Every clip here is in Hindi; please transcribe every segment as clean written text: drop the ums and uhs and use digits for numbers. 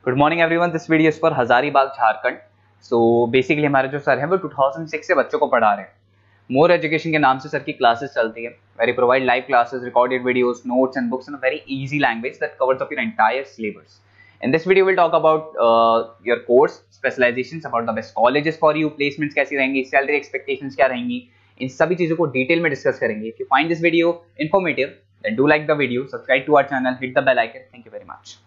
Good morning everyone, this video is for Hazaribagh Jharkhand. So basically हमारे जो सर हैं वो 2006 से बच्चों को पढ़ा रहे हैं। मोर एजुकेशन के नाम से सर की क्लासेस चलती है। Very provide live classes, recorded videos, notes and books in a very easy language that covers up your entire syllabus. In this video, we'll talk about your course, specializations, about the best colleges for you, placements कैसी रहेंगी, salary expectations क्या रहेंगी, इन सभी चीजों को डिटेल में डिस्कस करेंगे। If you find this video informative, then do like the video, subscribe to our channel, hit the bell icon. Thank you very much.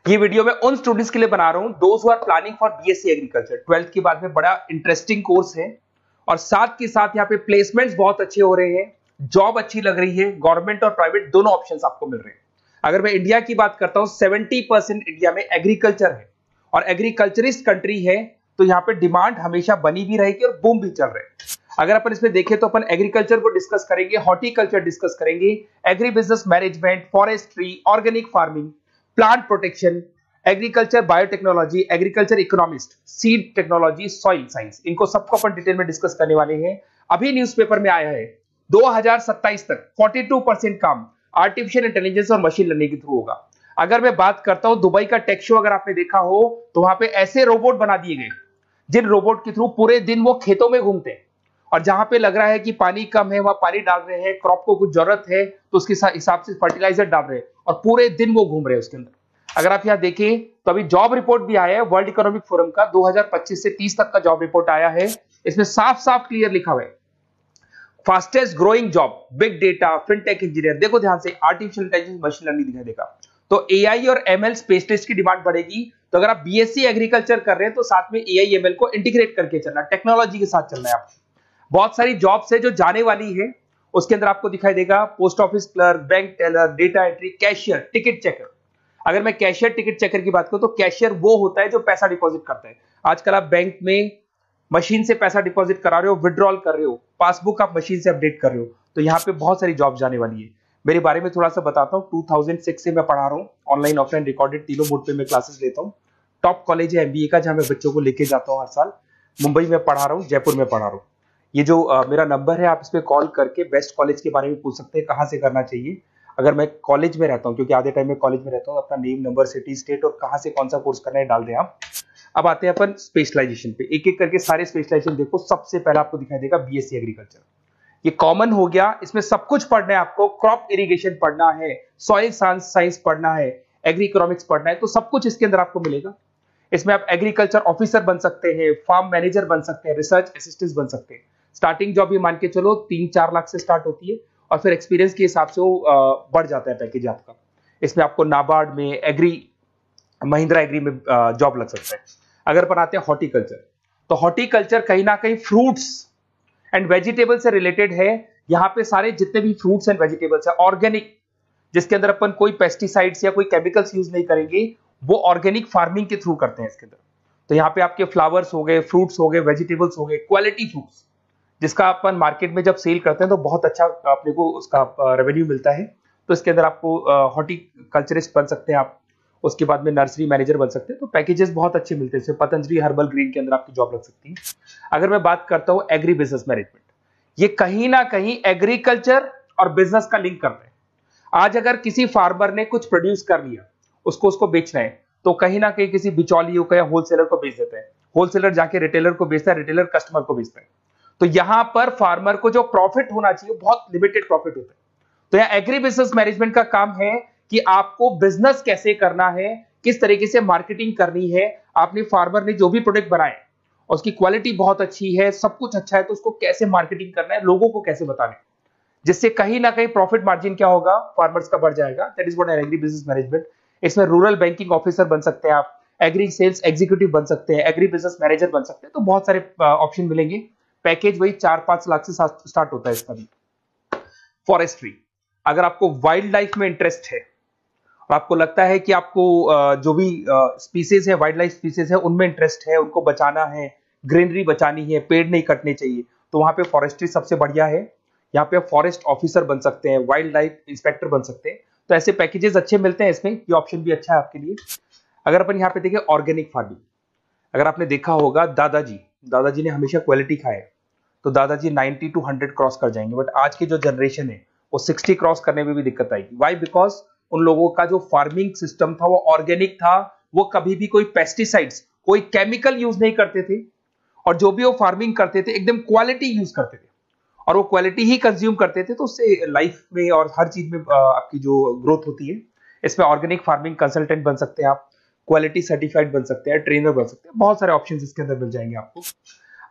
ये वीडियो मैं उन स्टूडेंट्स के लिए बना रहा हूं those who are planning for BSc agriculture. 12th के बाद में बड़ा इंटरेस्टिंग कोर्स है और साथ के साथ यहाँ पे प्लेसमेंट्स बहुत अच्छे हो रहे हैं, जॉब अच्छी लग रही है, गवर्नमेंट और प्राइवेट दोनों ऑप्शंस आपको मिल रहे हैं। अगर मैं इंडिया की बात करता हूं 70% इंडिया में एग्रीकल्चर है और एग्रीकल्चरिस्ट कंट्री है, तो यहाँ पे डिमांड हमेशा बनी भी रहेगी और बूम भी चल रहे हैं। अगर अपन इसमें देखें तो अपन एग्रीकल्चर को डिस्कस करेंगे, हॉर्टिकल्चर डिस्कस करेंगे, agri business management, forestry, organic farming, plant protection, agriculture biotechnology, agriculture economist, seed technology, soil science, इनको सबको अपन डिटेल में डिस्कस करने वाले हैं। अभी न्यूज़पेपर में आया है 2027 तक 42% काम आर्टिफिशियल इंटेलिजेंस और मशीन लर्निंग के थ्रू होगा। अगर मैं बात करता हूं दुबई का टेक शो, अगर आपने देखा हो तो वहां पे ऐसे रोबोट बना दिए गए जिन रोबोट के थ्रू पूरे दिन वो खेतों में घूमते हैं और जहां पे लग रहा है कि पानी कम है वहां पानी डाल रहे हैं, क्रॉप को कुछ जरूरत है तो उसके हिसाब से फर्टिलाइजर डाल रहे हैं और पूरे दिन वो घूम रहे हैं उसके अंदर। अगर आप यहां देखें तो अभी जॉब रिपोर्ट भी आया है वर्ल्ड इकोनॉमिक फोरम का, 2025 से 30 तक का जॉब रिपोर्ट आया है। इसमें साफ साफ क्लियर लिखा हुआ है fastest growing job big data, fintech engineer. देखो ध्यान से, आर्टिफिशियल इंटेलिजेंस, मशीन लर्निंग दिखाई देगा, तो एआई और एमएल स्पेशलिस्ट की डिमांड बढ़ेगी। तो अगर आप बीएससी एग्रीकल्चर कर रहे हैं तो साथ में एआई एमएल को इंटीग्रेट करके चलना, टेक्नोलॉजी के साथ चलना है आपको। बहुत सारी जॉब्स है जो जाने वाली है, उसके अंदर आपको दिखाई देगा post office clerk, bank teller, data entry, cashier, ticket checker. अगर मैं कैशियर टिकट चेकर की बात करूं तो कैशियर वो होता है जो पैसा डिपॉजिट करता है। आजकल आप बैंक में मशीन से पैसा डिपॉजिट करा रहे हो, विड्रॉल कर रहे हो, पासबुक आप मशीन से अपडेट कर रहे हो, तो यहाँ पे बहुत सारी जॉब जाने वाली है। मेरे बारे में थोड़ा सा बताता हूँ। 2006 से मैं पढ़ा रहा हूँ, ऑनलाइन ऑफलाइन रिकॉर्डेड तीनों मोड पे मैं क्लासेस लेता हूँ। टॉप कॉलेज है एमबीए का, जहां मैं बच्चों को लेके जाता हूँ हर साल। मुंबई में पढ़ा रहा हूँ, जयपुर में पढ़ा रहा हूँ। ये जो मेरा नंबर है, आप इस पे कॉल करके बेस्ट कॉलेज के बारे में पूछ सकते हैं, कहाँ से करना चाहिए। अगर मैं कॉलेज में रहता हूँ, क्योंकि आधे टाइम में कॉलेज में रहता हूँ, अपना नेम, नंबर, सिटी, स्टेट और कहाँ से कौन सा कोर्स करना है डाल दें आप। अब आते हैं अपन स्पेशलाइजेशन पे, एक एक करके सारे स्पेशलाइजेशन देखो। सबसे पहला आपको दिखाई देगा बीएससी एग्रीकल्चर, ये कॉमन हो गया। इसमें सब कुछ पढ़ना है आपको, क्रॉप इरिगेशन पढ़ना है, सॉइल साइंस पढ़ना है, एग्री इकोनॉमिक्स पढ़ना है, तो सब कुछ इसके अंदर आपको मिलेगा। इसमें आप एग्रीकल्चर ऑफिसर बन सकते हैं, फार्म मैनेजर बन सकते हैं, रिसर्च असिस्टेंट बन सकते हैं। स्टार्टिंग जॉब भी मान के चलो 3-4 लाख से स्टार्ट होती है और फिर एक्सपीरियंस के हिसाब से वो बढ़ जाता है पैकेज आपका। इसमें आपको नाबार्ड में, एग्री, महिंद्रा एग्री में जॉब लग सकता है। अगर अपन आते हैं हॉर्टिकल्चर, तो हॉर्टिकल्चर कहीं ना कहीं फ्रूट्स एंड वेजिटेबल से रिलेटेड है। यहाँ पे सारे जितने भी फ्रूट्स एंड वेजिटेबल्स है ऑर्गेनिक, जिसके अंदर अपन कोई पेस्टिसाइड्स या कोई केमिकल्स यूज नहीं करेंगे, वो ऑर्गेनिक फार्मिंग के थ्रू करते हैं इसके अंदर। तो यहाँ पे आपके फ्लावर्स हो गए, फ्रूट्स हो गए, वेजिटेबल्स हो गए, क्वालिटी फ्रूट्स, जिसका अपन मार्केट में जब सेल करते हैं तो बहुत अच्छा अपने को उसका रेवेन्यू मिलता है। तो इसके अंदर आपको हॉर्टिकल्चरिस्ट बन सकते हैं आप, उसके बाद में नर्सरी मैनेजर बन सकते हैं। तो पैकेजेस बहुत अच्छे मिलते हैं। पतंजलि हर्बल ग्रीन के अंदर आपकी जॉब लग सकती है। अगर मैं बात करता हूं एग्री बिजनेस मैनेजमेंट, ये कहीं ना कहीं एग्रीकल्चर और बिजनेस का लिंक करते हैं। आज अगर किसी फार्मर ने कुछ प्रोड्यूस कर लिया, उसको बेचना है, तो कहीं ना कहीं किसी बिचौलियों को या होलसेलर को बेच देता है, होलसेलर जाके रिटेलर को बेचता है, रिटेलर कस्टमर को बेचता है। तो यहां पर फार्मर को जो प्रॉफिट होना चाहिए बहुत लिमिटेड प्रॉफिट होता है। तो यहाँ एग्री बिजनेस मैनेजमेंट का काम है कि आपको बिजनेस कैसे करना है, किस तरीके से मार्केटिंग करनी है। आपने फार्मर ने जो भी प्रोडक्ट बनाए उसकी क्वालिटी बहुत अच्छी है, सब कुछ अच्छा है, तो उसको कैसे मार्केटिंग करना है, लोगों को कैसे बताना है, जिससे कहीं ना कहीं प्रॉफिट मार्जिन क्या होगा, फार्मर्स का बढ़ जाएगा। That is what agri business management. इसमें रूरल बैंकिंग ऑफिसर बन सकते हैं आप, एग्री सेल्स एग्जीक्यूटिव बन सकते हैं, एग्री बिजनेस मैनेजर बन सकते हैं। तो बहुत सारे ऑप्शन मिलेंगे। पैकेज वही 4-5 लाख से स्टार्ट होता है इसका भी। फॉरेस्ट्री, अगर आपको वाइल्ड लाइफ में इंटरेस्ट है और आपको लगता है कि आपको जो भी स्पीसीज है, वाइल्ड लाइफ स्पीसीज है, उनमें इंटरेस्ट है, उनको बचाना है, ग्रीनरी बचानी है, पेड़ नहीं कटने चाहिए, तो वहां पे फॉरेस्ट्री सबसे बढ़िया है। यहाँ पे फॉरेस्ट ऑफिसर बन सकते हैं, वाइल्ड लाइफ इंस्पेक्टर बन सकते हैं। तो ऐसे पैकेजेस अच्छे मिलते हैं इसमें, ये ऑप्शन भी अच्छा है आपके लिए। अगर अपन यहाँ पे देखें ऑर्गेनिक फार्मिंग, अगर आपने देखा होगा दादाजी ने हमेशा क्वालिटी खाया है, तो दादाजी 90 to 100 क्रॉस कर जाएंगे। बट आज की जो जनरेशन है वो 60 क्रॉस करने में भी दिक्कत आएगी। वाई? बिकॉज उन लोगों का जो फार्मिंग सिस्टम था वो ऑर्गेनिक था, वो कभी भी कोई पेस्टिसाइड्स, कोई केमिकल यूज नहीं करते थे, और जो भी वो फार्मिंग करते थे एकदम क्वालिटी यूज करते थे, और वो क्वालिटी ही कंज्यूम करते थे, तो उससे लाइफ में और हर चीज में आपकी जो ग्रोथ होती है। इसमें ऑर्गेनिक फार्मिंग कंसल्टेंट बन सकते हैं आप, क्वालिटी सर्टिफाइड बन सकते हैं, ट्रेनर बन सकते हैं, बहुत सारे ऑप्शंस इसके अंदर मिल जाएंगे आपको।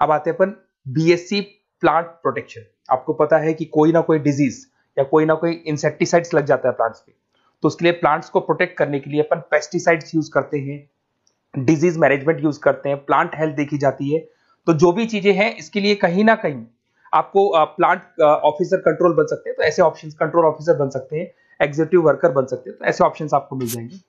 अब आते हैं अपन बीएससी प्लांट प्रोटेक्शन। आपको पता है कि कोई ना कोई डिजीज या कोई ना कोई इंसेक्टिसाइड्स लग जाता है प्लांट्स पे, तो उसके लिए प्लांट्स को प्रोटेक्ट करने के लिए अपन पेस्टिसाइड्स यूज करते हैं, डिजीज मैनेजमेंट यूज करते हैं, प्लांट हेल्थ देखी जाती है। तो जो भी चीजें हैं इसके लिए कहीं ना कहीं आपको प्लांट ऑफिसर कंट्रोल बन सकते हैं, तो ऐसे ऑप्शंस, कंट्रोल ऑफिसर बन सकते हैं, एग्जीक्यूटिव वर्कर बन सकते हैं, तो ऐसे ऑप्शंस आपको मिल जाएंगे।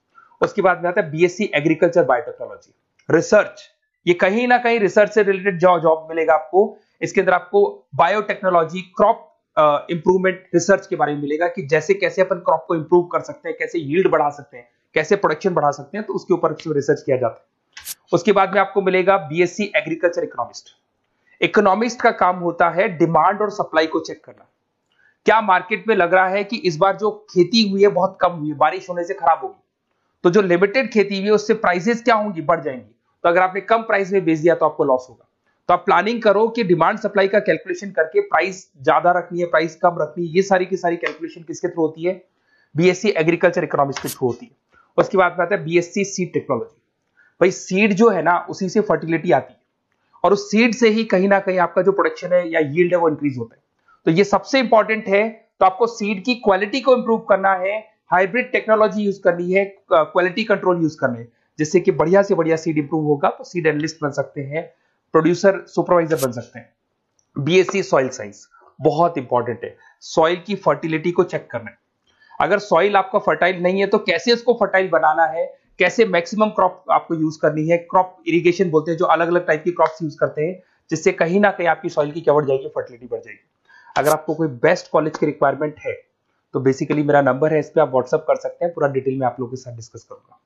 उसके बाद में आता है बीएससी एग्रीकल्चर बायोटेक्नोलॉजी, रिसर्च। ये कहीं ना कहीं रिसर्च से रिलेटेड जॉब मिलेगा आपको। इसके अंदर आपको बायोटेक्नोलॉजी, क्रॉप इंप्रूवमेंट रिसर्च के बारे में मिलेगा कि जैसे कैसे अपन क्रॉप को इंप्रूव कर सकते हैं, कैसे यील्ड बढ़ा सकते हैं, कैसे प्रोडक्शन बढ़ा सकते हैं, तो उसके ऊपर रिसर्च किया जाता है। उसके बाद में आपको मिलेगा बीएससी एग्रीकल्चर इकोनॉमिस्ट। इकोनॉमिस्ट का काम होता है डिमांड और सप्लाई को चेक करना। क्या मार्केट में लग रहा है कि इस बार जो खेती हुई है बहुत कम हुई है, बारिश होने से खराब होगी, तो जो लिमिटेड खेती हुई है उससे प्राइसेस क्या होंगी, बढ़ जाएंगी। तो अगर आपने कम प्राइस में बेच दिया तो आपको लॉस होगा। तो आप प्लानिंग करो कि डिमांड सप्लाई का कैलकुलेशन करके प्राइस ज्यादा रखनी है, प्राइस कम रखनी है। ये सारी की सारी कैलकुलेशन किसके थ्रू होती है? बीएससी एग्रीकल्चर इकोनॉमिक्स के थ्रू होती है। उसके बाद में आता है बीएससी सीड टेक्नोलॉजी। भाई सीड जो है ना, उसी से फर्टिलिटी आती है, और उस सीड से ही कहीं ना कहीं आपका जो प्रोडक्शन है या यील्ड है वो इंक्रीज होता है। तो ये सबसे इंपॉर्टेंट है। तो आपको सीड की क्वालिटी को इंप्रूव करना है, हाइब्रिड टेक्नोलॉजी यूज करनी है, क्वालिटी कंट्रोल यूज करना है, जिससे कि बढ़िया से बढ़िया सीड इंप्रूव होगा। तो सीड एनालिस्ट बन सकते हैं, प्रोड्यूसर सुपरवाइजर बन सकते हैं। बीएससी सॉइल साइंस बहुत इंपॉर्टेंट है, सॉइल की फर्टिलिटी को चेक करना है। अगर सॉइल आपका फर्टाइल नहीं है तो कैसे उसको फर्टाइल बनाना है, कैसे मैक्सिमम क्रॉप आपको यूज करनी है। क्रॉप इरिगेशन बोलते हैं, जो अलग अलग टाइप की क्रॉप्स यूज करते हैं, जिससे कहीं ना कहीं आपकी सॉइल की क्या बढ़ जाएगी, फर्टिलिटी बढ़ जाएगी। अगर आपको कोई बेस्ट कॉलेज की रिक्वायरमेंट है तो बेसिकली मेरा नंबर है, इस पर आप व्हाट्सअप कर सकते हैं, पूरा डिटेल में आप लोगों के साथ डिस्कस करूंगा।